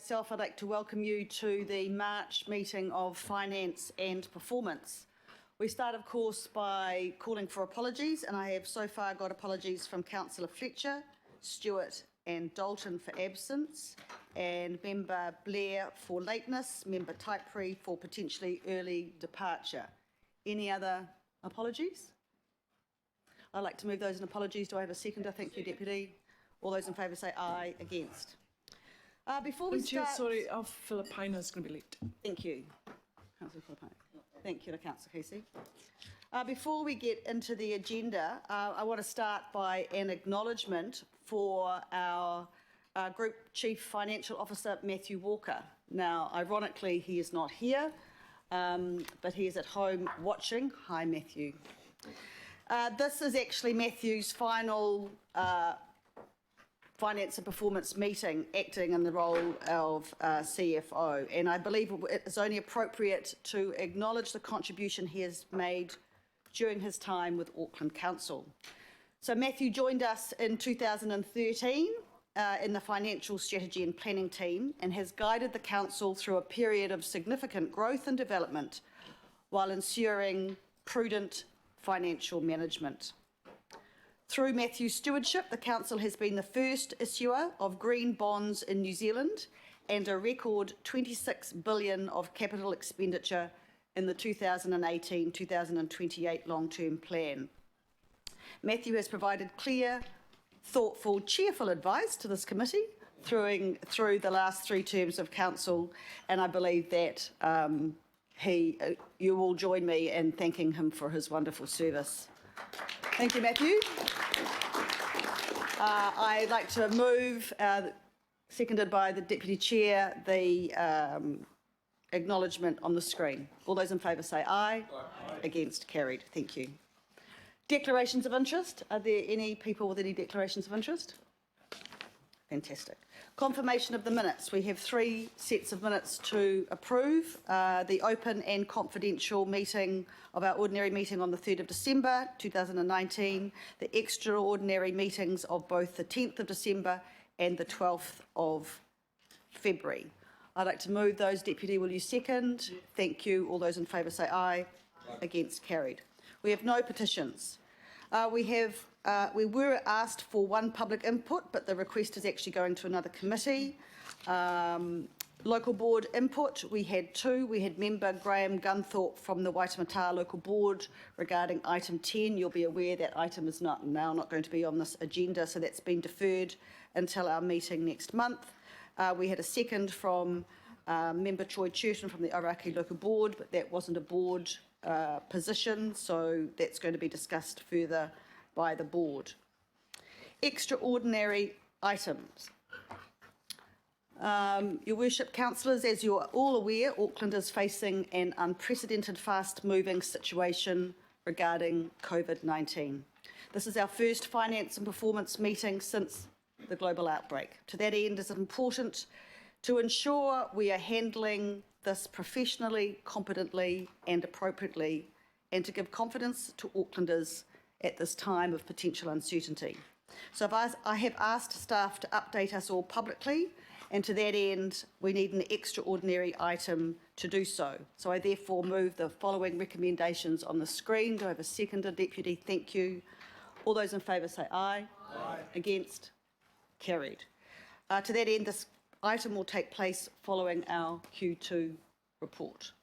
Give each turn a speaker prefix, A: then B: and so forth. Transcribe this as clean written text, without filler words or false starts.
A: myself, I'd like to welcome you to the March meeting of Finance and Performance. We start, of course, by calling for apologies, and I have so far got apologies from Councillor Fletcher, Stewart and Dalton for absence, and Member Blair for lateness, Member Typri for potentially early departure. Any other apologies? I'd like to move those in apologies. Do I have a seconder? Thank you, Deputy. All those in favour say aye. Against. Before we start...
B: Sorry, our Filipina's going to be late.
A: Thank you, Councillor Filipina. Thank you to Councillor Casey. Before we get into the agenda, I want to start by an acknowledgement for our Group Chief Financial Officer, Matthew Walker. Now, ironically, he is not here, but he is at home watching. Hi, Matthew. This is actually Matthew's final Finance and Performance meeting, acting in the role of CFO, and I believe it is only appropriate to acknowledge the contribution he has made during his time with Auckland Council. So Matthew joined us in 2013 in the Financial Strategy and Planning team and has guided the Council through a period of significant growth and development while ensuring prudent financial management. Through Matthew's stewardship, the Council has been the first issuer of green bonds in New Zealand and a record $26 billion of capital expenditure in the 2018-2028 long-term plan. Matthew has provided clear, thoughtful, cheerful advice to this committee through the last 3 terms of Council, and I believe that you will join me in thanking him for his wonderful service. Thank you, Matthew. I'd like to move, seconded by the Deputy Chair, the acknowledgement on the screen. All those in favour say aye. Aye. Against, carried. Thank you. Declarations of interest. Are there any people with any declarations of interest? Fantastic. Confirmation of the minutes. We have 3 sets of minutes to approve. The open and confidential meeting of our ordinary meeting on the 3rd of December 2019, the extraordinary meetings of both the 10th of December and the 12th of February. I'd like to move those. Deputy, will you second? Thank you. All those in favour say aye. Aye. Against, carried. We have no petitions. We were asked for 1 public input, but the request is actually going to another committee. Local board input, we had 2. We had member Graham Gunthorpe from the Waitemata Local Board regarding item 10. You'll be aware that item is not going to be on this agenda, so that's been deferred until our meeting next month. We had a second from member Troy Churton from the Ōrākei Local Board, but that wasn't a board position, so that's going to be discussed further by the board. Extraordinary items. Your Worship, Councillors, as you are all aware, Auckland is facing an unprecedented fast-moving situation regarding COVID-19. This is our first Finance and Performance meeting since the global outbreak. To that end, it is important to ensure we are handling this professionally, competently and appropriately, and to give confidence to Aucklanders at this time of potential uncertainty. So I have asked staff to update us all publicly, and to that end, we need an extraordinary item to do so. So I therefore move the following recommendations on the screen. Do I have a seconder, Deputy? Thank you. All those in favour say aye. Aye. Against? Carried. To that end, this item will take place following our Q2 report.